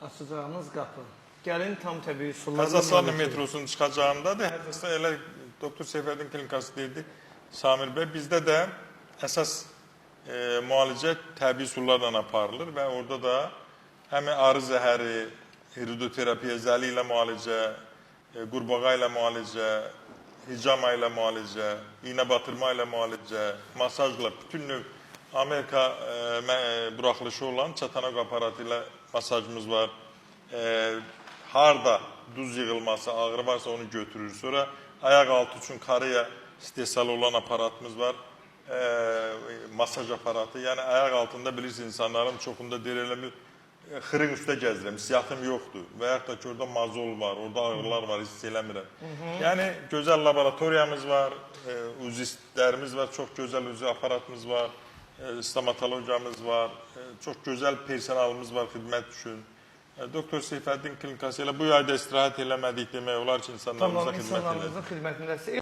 açacağımız qapı. Gəlin tam təbii sularla Qazaxıstan metrosunun çıxacağındadır. Hətta elə Doktor Seyfəddin klinikası deyildi. Samir bəy, bizdə də əsas müalicə təbii sularla aparılır və orada da həm arı zəhəri, iridoterapiya, zəli ilə müalicə, qurbağa ilə müalicə, hicama ilə müalicə, iynə batırma ilə müalicə, masajla, bütün növ Amerika buraxılışı olan çatanaq aparatı ilə masajımız var. Harda duz yığılması, ağrı varsa onu götürür. Sonra ayaq altı üçün karıya istehsal olan aparatımız var. Masaj aparatı. Yəni ayaq altında bilirsiniz insanların çoxunda deyir elə bir xırın üstə gəzirəm, hissiyatım yoxdur. Və yaxud da ki orada mazol var, orada ağrılar var, hiss eləmirəm. Yəni gözəl laboratoriyamız var, uzistlərimiz var, çox gözəl uzi aparatımız var, stomatologiyamız var, çox gözəl personalımız var xidmət üçün. Doktor Seyfəddin klinikası ilə bu yayda istirahət eləmədik demək olar ki, insanlarımıza xidmət elədik. İnsanlarımızın xidmətindəsi.